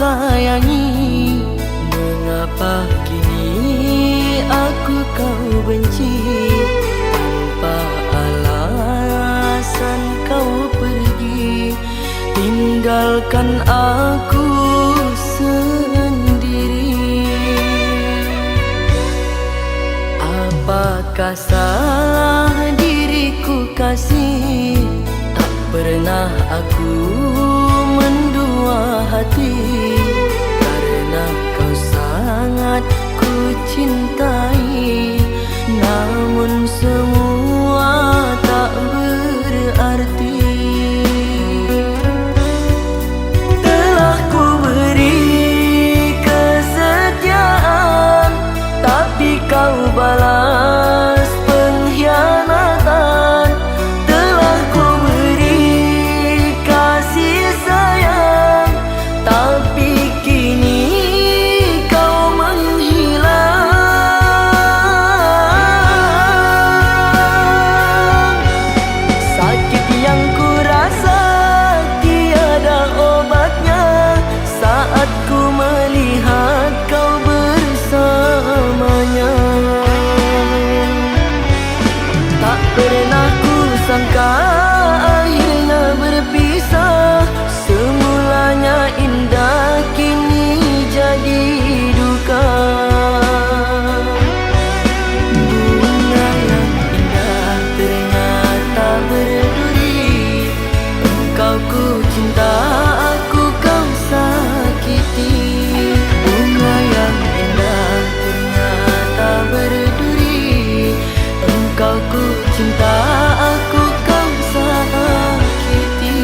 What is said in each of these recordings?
sayangi, mengapa kini aku kau benci? Tanpa alasan kau pergi, tinggalkan aku sendiri. Apakah salah diriku kasih? Tak pernah aku mendua hati, karena kau sangat ku cintai. Namun semua tak berarti. Telah ku beri kesetiaan, tapi kau balas pengkhianatan. Telah ku beri kasih sayang, tapi kini kau menghilang. Sakit yang ku rasa tiada obatnya saat ku melihat kau bersamanya. Tak pernah ku sangka akhirnya berpisah. Semulanya indah kini jadi duka. Bunga yang indah ternyata berduri. Engkau ku cinta, aku kau sakiti. Bunga yang indah ternyata berduri. Engkau ku cinta, aku kau sakiti.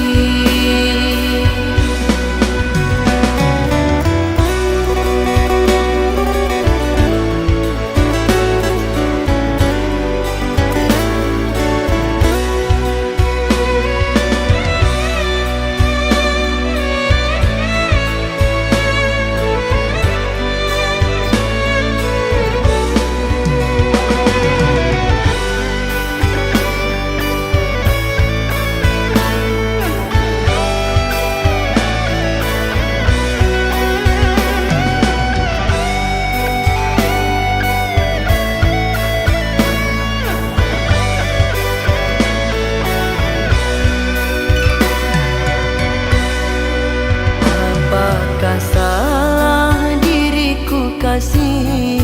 Apakah salah diriku kasih?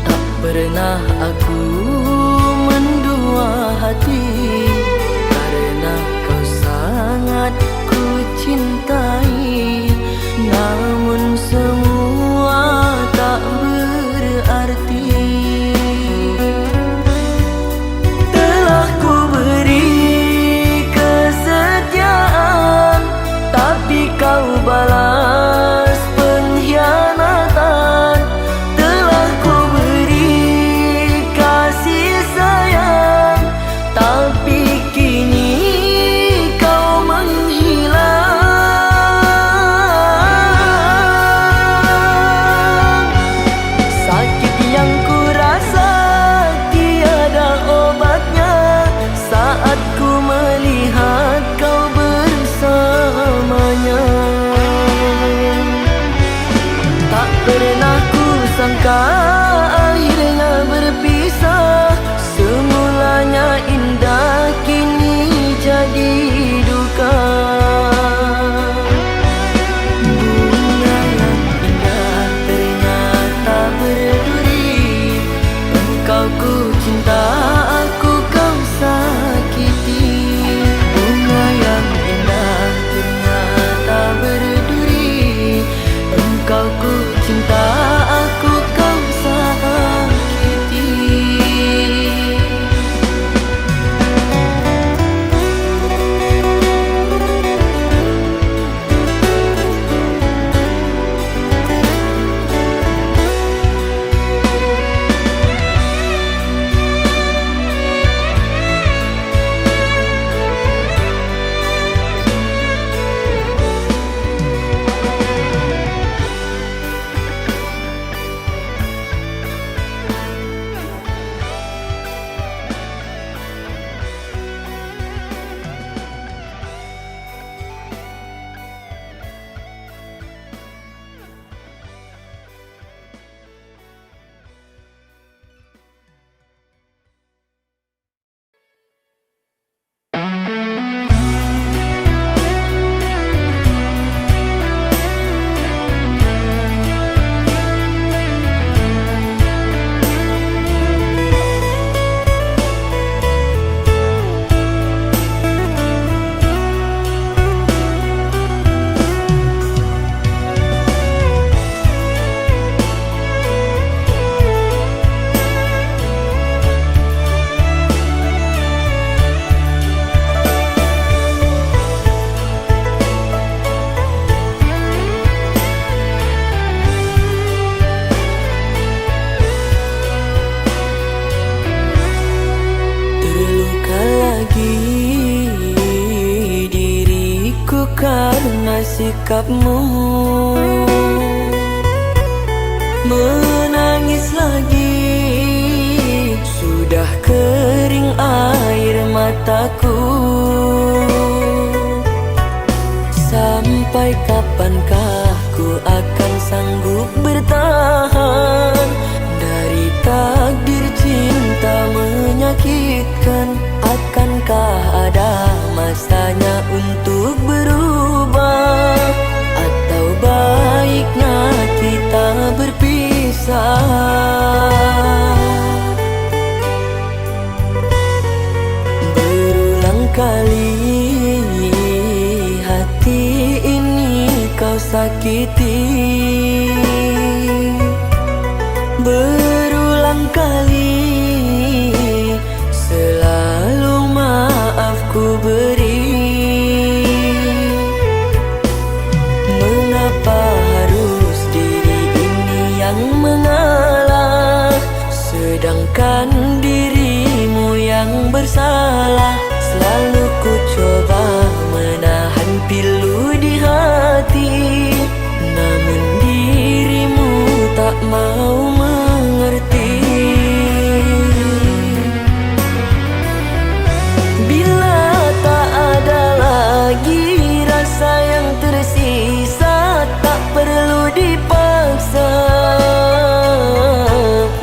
Tak pernah aku mendua hati, karena kau sangat ku cintai. Namun semua tak berarti. Telah ku beri kesetiaan, tapi kau balas pengkhianatan. Telah ku beri kasih sayang, tapi kini kau menghilang. Sakit yang ku rasa tiada obatnya saat ku melihat kau bersamanya. Tak pernah ku sangka akhirnya berpisah. Semulanya indah kini jadi duka. Bunga yang indah ternyata berduri. Engkau ku cinta, aku kau sakiti. Bunga yang indah ternyata berduri. Engkau ku cinta, aku kau sikapmu. Menangis lagi, sudah kering air mataku. Sampai kapankah ku akan sanggup bertahan dari takdir cinta menyakitkan? Akankah ada masanya untuk berubah, atau baiknya kita berpisah? Berulang kali hati ini kau sakiti. Berulang kali selalu maaf ku beri. Mengapa harus diri ini yang mengalah, sedangkan dirimu yang bersalah? Selalu ku coba menahan pilu di hati, namun dirimu tak mau mengerti. Bila tak ada lagi rasa yang tersisa, tak perlu dipaksa.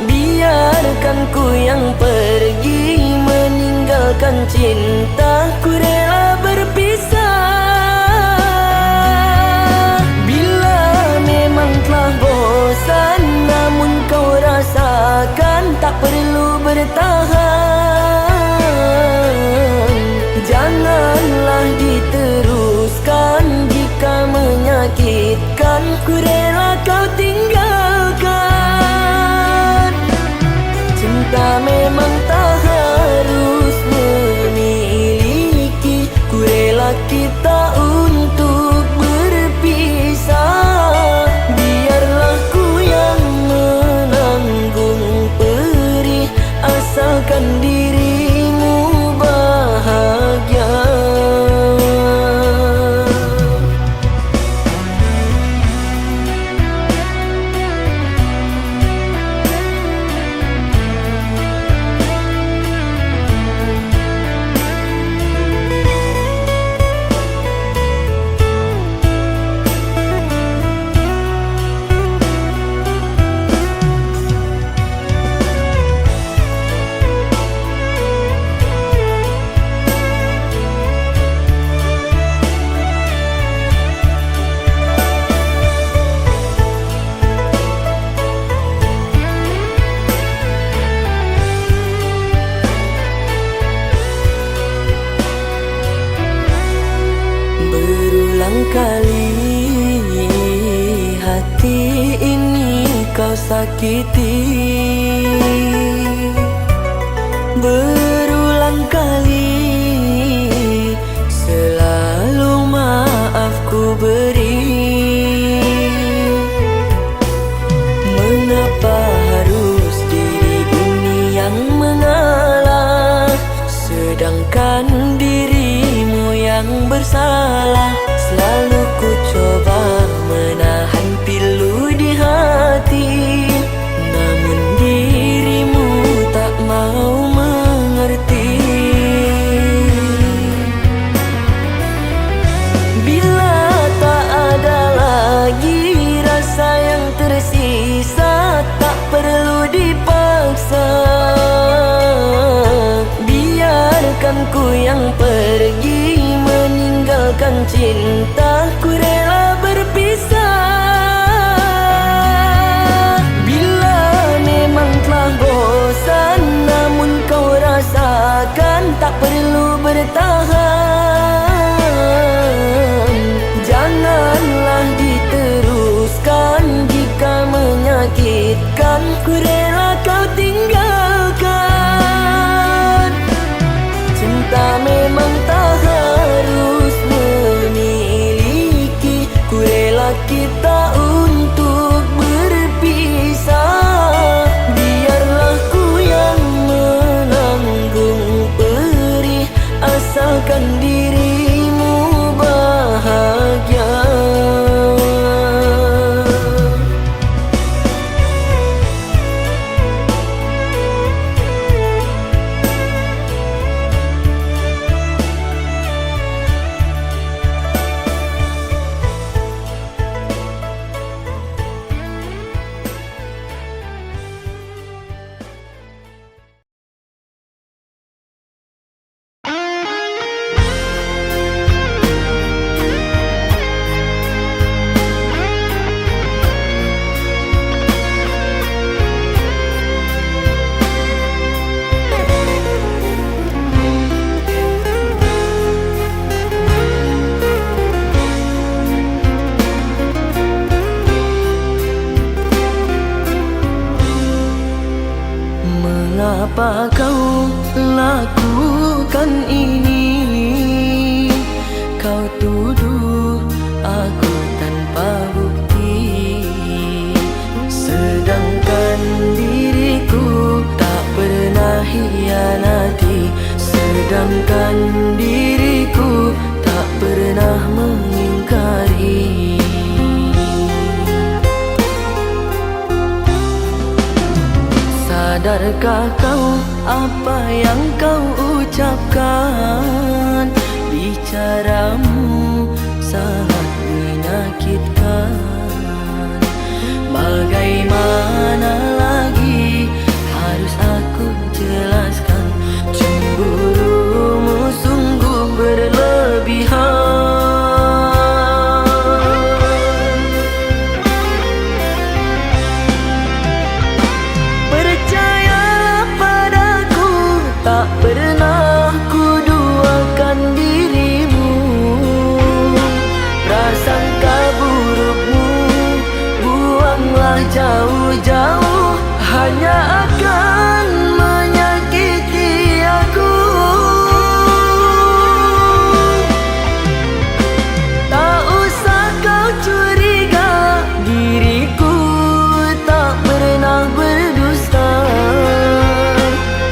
Biarkan ku yang pergi meninggalkan cinta, ku rela berpisah. Bila memang telah bosan namun kau rasakan tak perlu bertahan, janganlah diteruskan. Jika menyakitkan, ku rela kau tinggalkan. Cinta memang tak harus memiliki, ku rela kita untuk berpisah. Biarlah ku yang menanggung perih, asalkan dirimu bahagia. Berulang kali hati ini kau sakiti. Berulang kali selalu maaf ku beri. Mengapa harus diri ini yang mengalah, sedangkan dirimu yang bersalah? Selalu ku coba menahan pilu di hati, namun dirimu tak mau mengerti. Bila tak ada lagi rasa yang tersisa, tak perlu dipaksa. Biarkan ku yang pergi meninggalkan cinta, ku rela berpisah. Bila memang telah bosan namun kau rasakan tak perlu bertahan, janganlah diteruskan. Jika menyakitkan, ku rela kau tinggalkan. Cinta memang tak harus memiliki, ku rela kita untuk berpisah. Biarlah ku yang menanggung perih, asalkan dirimu bahagia. Mengapa kau lakukan ini? Kau tuduh aku tanpa bukti, sedangkan diriku tak pernah hianati. Sedangkan diriku tak pernah mengingkari. Sadarkah kau apa yang kau ucapkan? Bicaramu sangat menyakitkan. Bagaimana lagi harus aku jelaskan? Cemburumu sungguh berlebihan. Tak pernah kuduakan dirimu. Prasangka burukmu buanglah jauh-jauh, hanya akan menyakiti aku. Tak usah kau curiga, diriku tak pernah berdusta.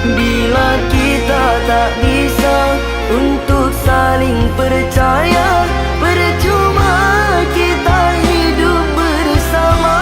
Bila kita tak bisa untuk saling percaya, percuma kita hidup bersama.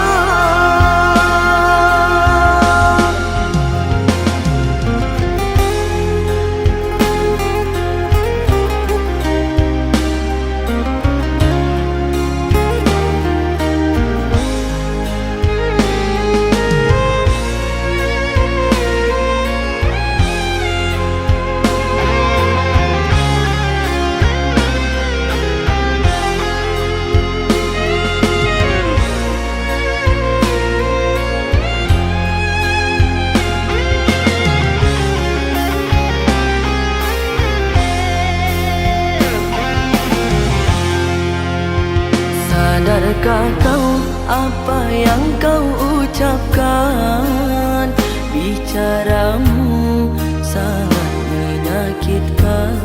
Sadarkah kau apa yang kau ucapkan? Bicaramu sangat menyakitkan.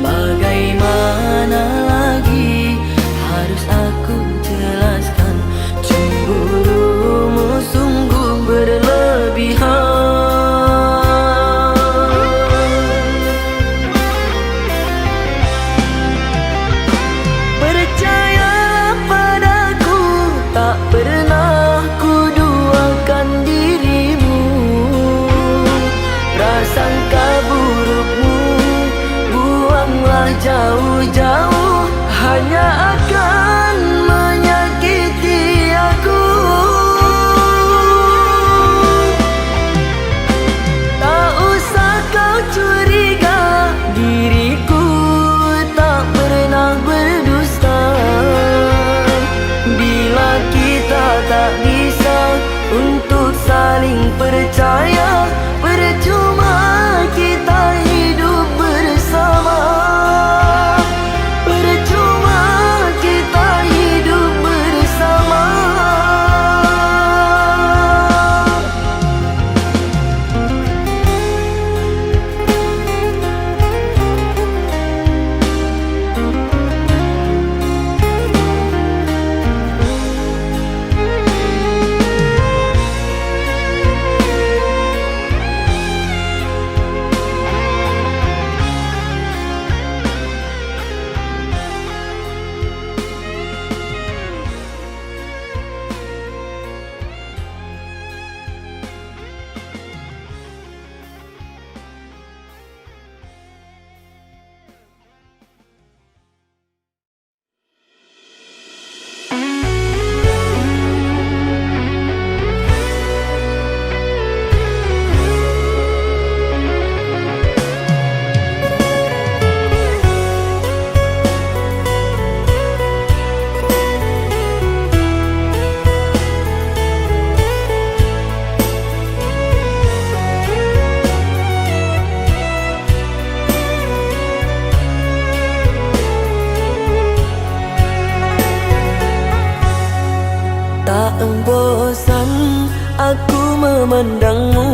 Bagaimana lagi harus aku jelaskan? Cemburumu sungguh berlebihan. Tak pernah kuduakan dirimu. Prasangka burukmu buanglah jauh-jauh, hanya akan menyakiti aku. Tak usah kau curiga, diriku tak pernah berdusta. Bila kita tak bisa untuk saling percaya, percuma kita hidup bersama. Percuma kita hidup bersama. Tak bosan aku memandangmu,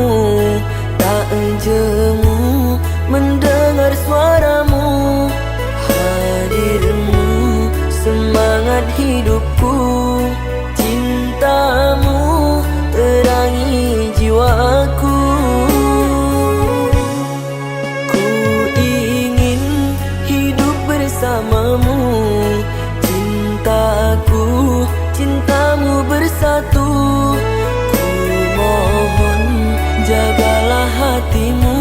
tak jemu mendengar suaramu. Hadirmu semangat hidupku, cintamu terangi jiwaku. Ku ingin hidup bersamamu, cintaku, cintamu bersatu. Ku mohon jagalah hatimu,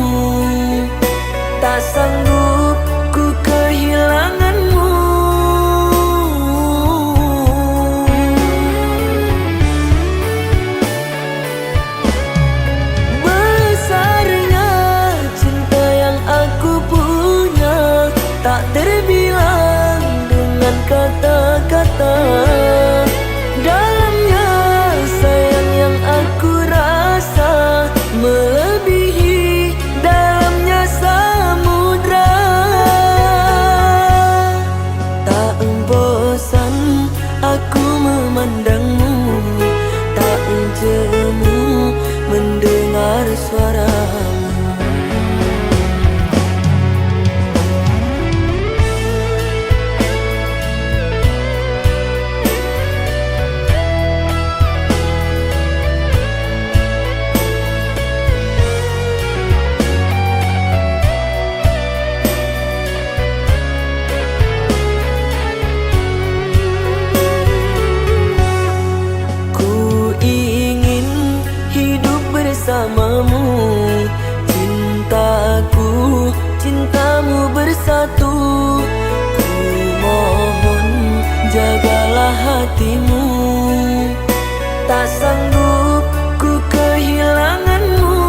tak sanggup ku kehilanganmu. Besarnya cinta yang aku punya, tak terbilang dengan kata-kata. Dalamnya sayang yang aku rasa melebihi dalamnya samudra. Tak bosan aku memandangmu, tak jemu mendengar suaramu. Bersamamu, cintaku, cintamu bersatu. Ku mohon jagalah hatimu, tak sanggup ku kehilanganmu.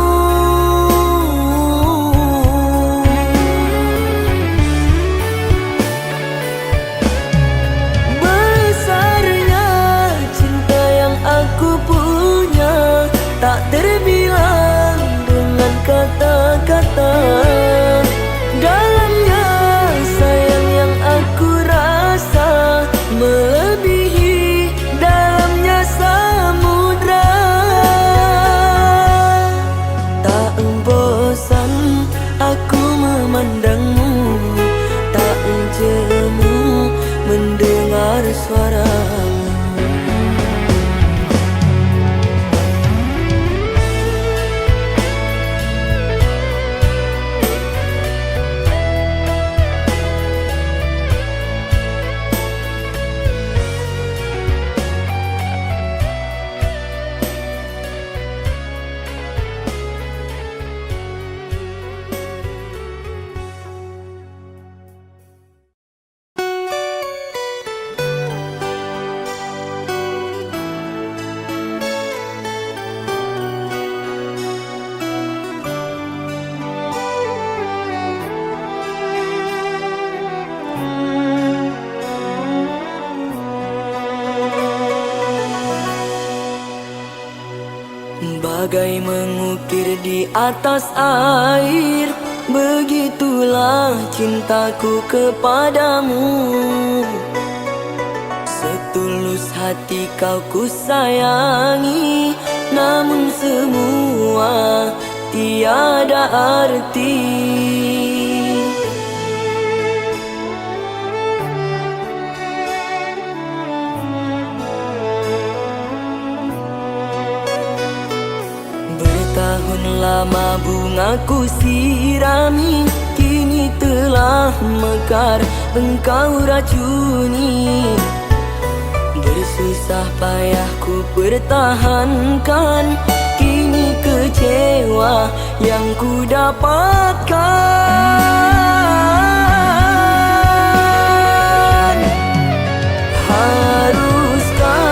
Besarnya cinta yang aku punya, tak terbilang dengan kata-kata. Dalamnya sayang yang aku rasa melebihi dalamnya samudra. Tak bosan aku memandangmu, tak jemu mendengar suaramu. Bagai mengukir di atas air, begitulah cintaku kepadamu. Setulus hati kau ku sayangi, namun semua tiada arti. Bertahun lama bungaku sirami, kini telah mekar engkau racuni. Bersusah payah ku pertahankan, kini kecewa yang ku dapatkan. Haruskah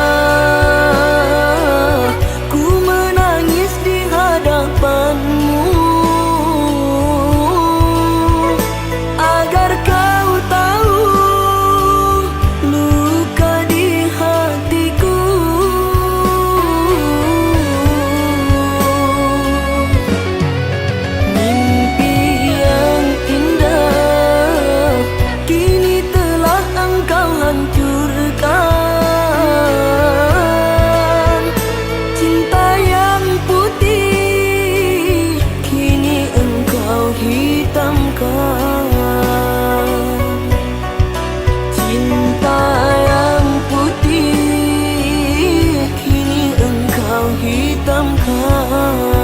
ku menangis di hadapanmu, agar kau tahu luka di hatiku. Mimpi yang indah hitamkan.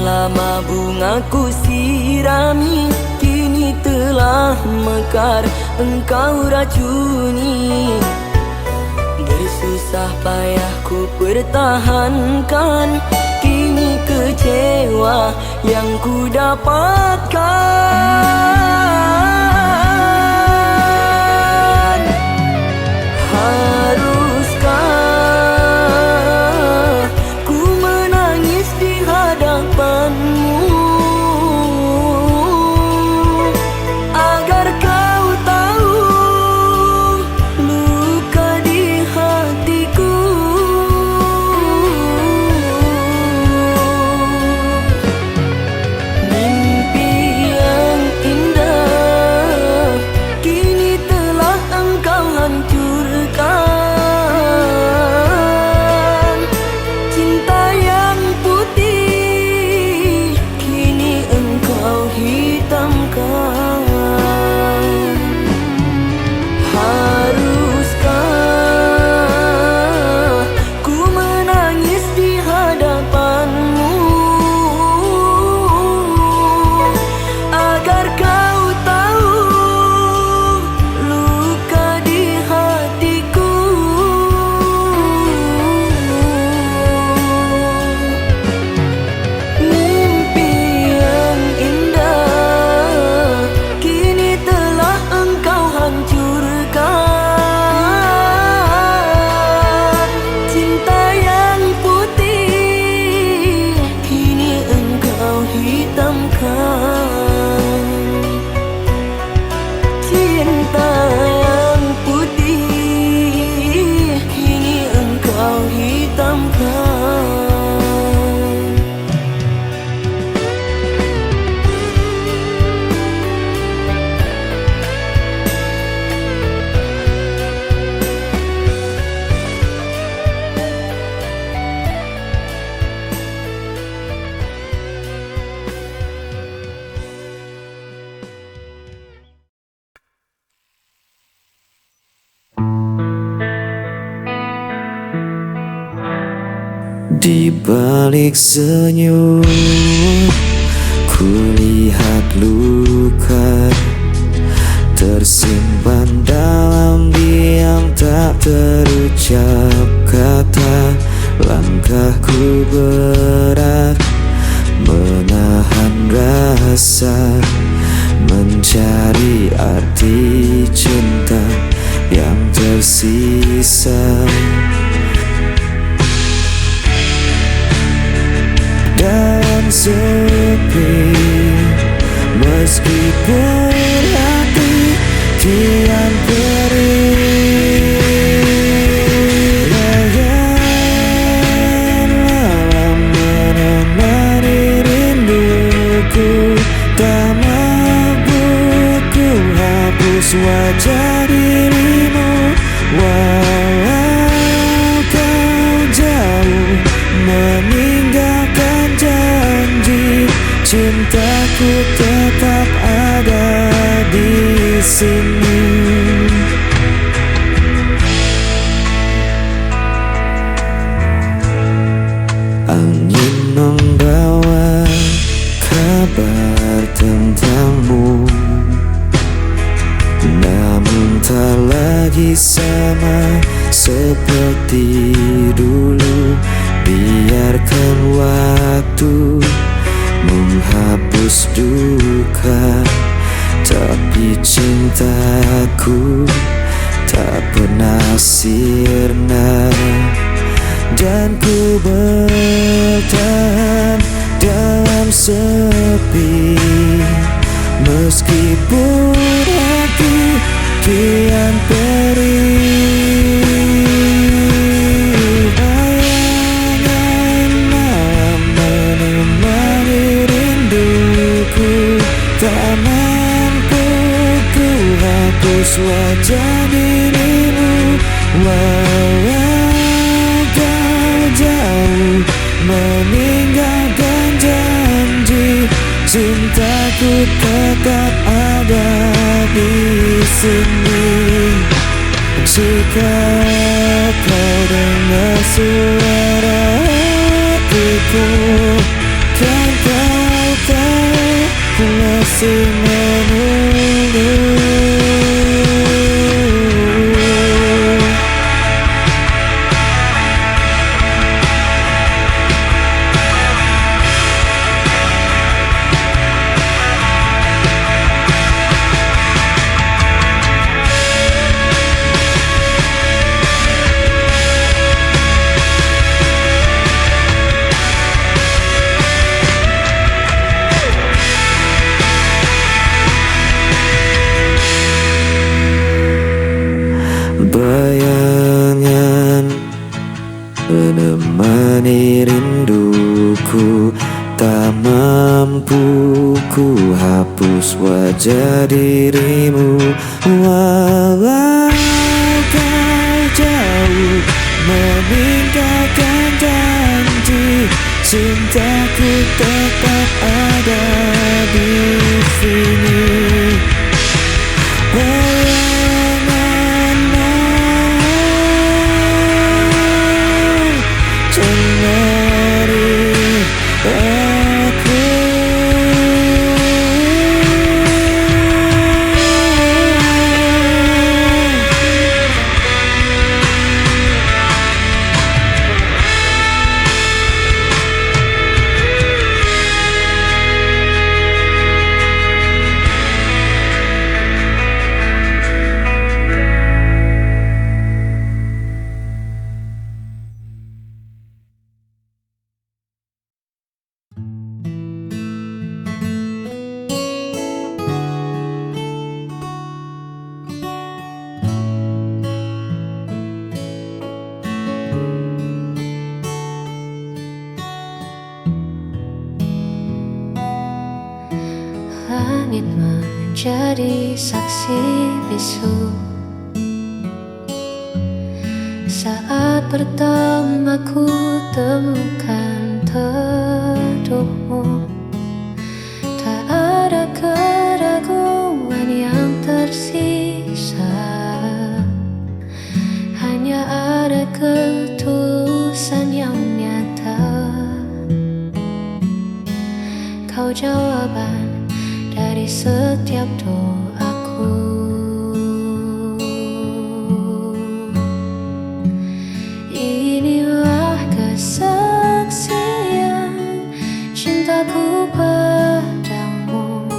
Lama bungaku sirami, kini telah mekar engkau racuni. Bersusah payah ku pertahankan, kini kecewa yang ku dapatkan. Haruskah ku menangis di hadapanmu agar kau tahu luka di hatiku? Mimpi yang indah kini telah engkau hancurkan. Cinta yang putih kini engkau hitamkan. Haruskah ku menangis di hadapanmu agar kau tahu luka di hatiku? Mimpi yang indah kini telah engkau hancurkan. Cinta yang putih kini engkau hitamkan. Cinta yang putih kini engkau hitamkan. Di balik senyum, kulihat luka tersimpan dalam diam, tak terucap kata. Langkahku berat, menahan rasa, mencari arti cinta yang tersisa. Dan sepi, meskipun hati kian perih, bayan malam menemani rinduku. Tak mampu ku hapus wajah dirimu, walau kau jauh meninggalkan janji. Cintaku tetap ada di sini. Angin membawa kabar tentangmu, namun tak lagi sama seperti dulu. Biarkan waktu menghapus duka, tapi cintaku tak pernah sirna. Dan ku bertahan dalam sepi, meskipun hati kian perih. Bayangan malam menemani rinduku, tak mampu ku hapus wajah dirimu. Walau kau jauh meninggalkan janji, cintaku tetap ada di sini. Jika kau dengar suara hatiku, kan kau tahu ku masih menunggu. Bayangan menemani rinduku, tak mampu ku hapus wajah dirimu. Walau kau jauh meninggalkan janji, cintaku tetap ada di sini. Langit menjadi saksi bisu saat pertama ku temukan teduhmu. Tak ada keraguan yang tersisa, hanya ada ketulusan yang nyata. Kau jawaban dari setiap doaku. Inilah kesaksian cintaku padamu.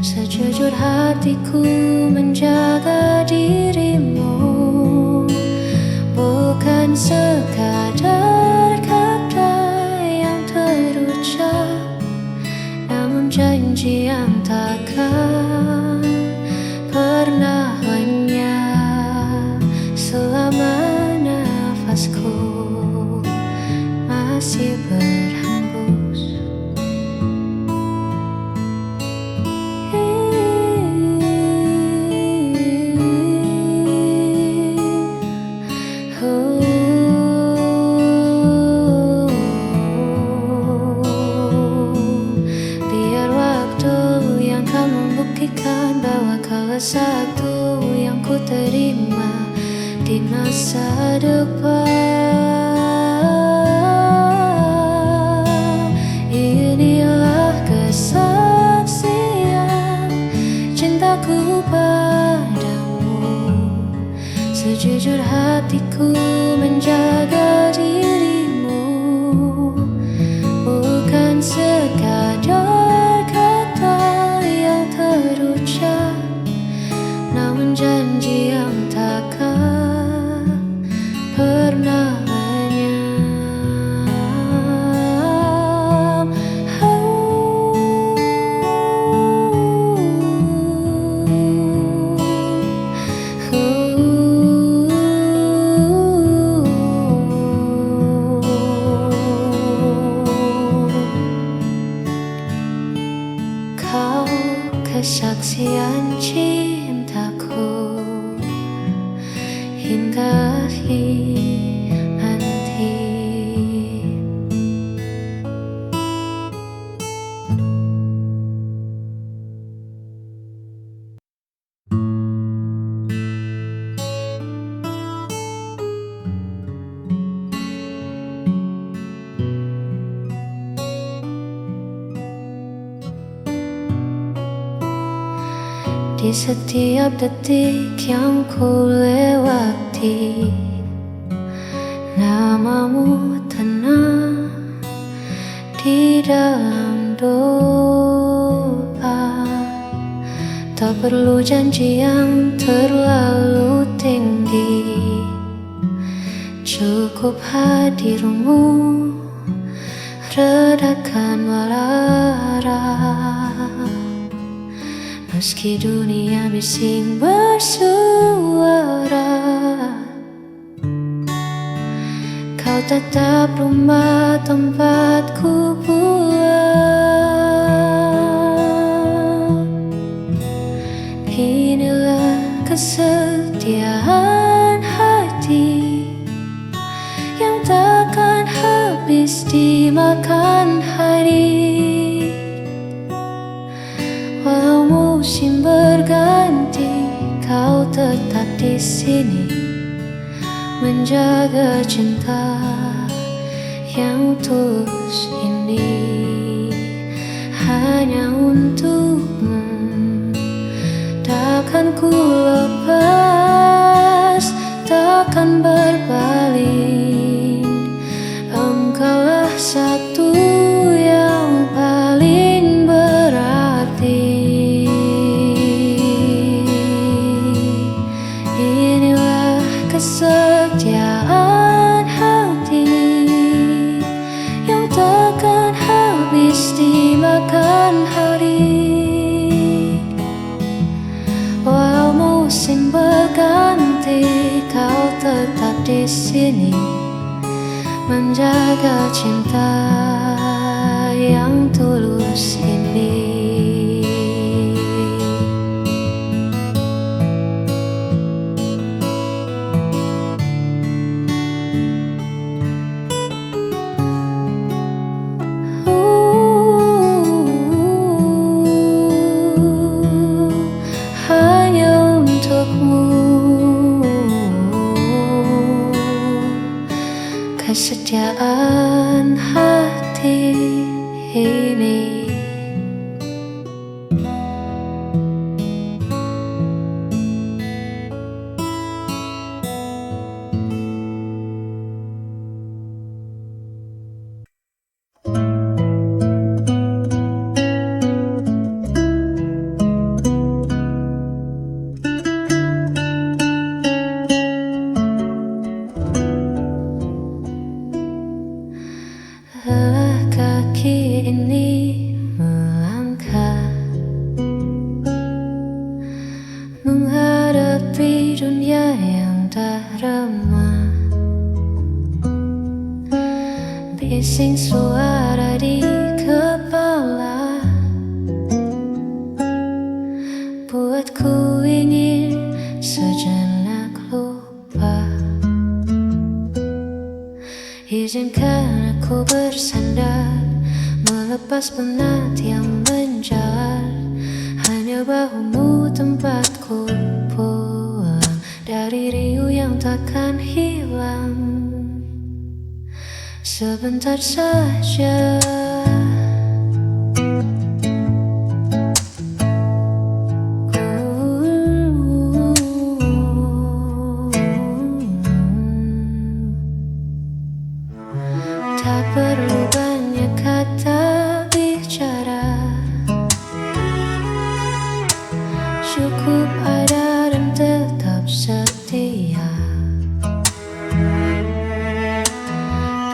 Sejujur hatiku menjaga dirimu, bukan sekadar kata yang terucap, namun janji yang takkan pernah lenyap. Selama nafasku masih berhembus, bahwa kau satu yang ku terima di masa depan. Inilah kesaksian cintaku padamu. Sejujur hatiku menjaga dirimu, bukan sekadar kata yang terucap, namun janji yang takkan pernah lenyap. Oh. engkau kesaksian cintaku hingga akhir nanti. Di setiap detik yang ku lewati, namamu tenang di dalam doa. Tak perlu janji yang terlalu tinggi, cukup hadirmu redakan marah. Meski dunia bising bersuara, kau tetap rumah tempatku pulang. Inilah kesetiaan hati yang takkan habis dimakan hari. Walau musim berganti, kau tetap di sini menjaga cinta yang tulus ini hanya untukmu. Takkan ku lepas, takkan berpaling. Engkaulah satu yang paling berarti. Inilah kesetiaan hati yang takkan habis dimakan hari. Walau musim berganti, kau tetap di sini menjaga cinta yang tulus ini. Hanya untukmu kesetiaan hati ini. Lelah kaki ini melangkah menghadapi dunia yang tak ramah. Bising suara di kepala buatku ingin sejenak lupa. Izinkan aku bersandar, melepas penat yang menjalar. Hanya bahumu tempatku pulang dari riuh yang takkan hilang. Sebentar saja tak perlu banyak kata bicara, cukup ada dan tetap setia.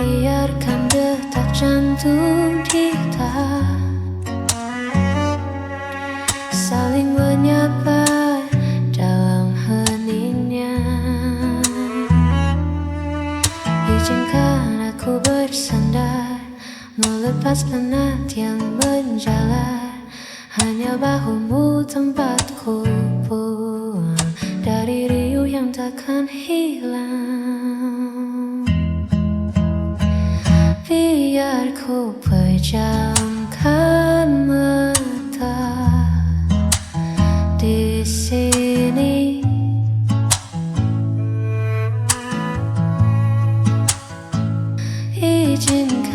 Biarkan detak jantung kita saling menyapa dalam heningnya. Izinkan aku bersandar, melepas penat yang menjalar. Hanya bahumu tempatku pulang dari riuh yang takkan hilang. Biar ku pejamkan mata di sini. Izinkan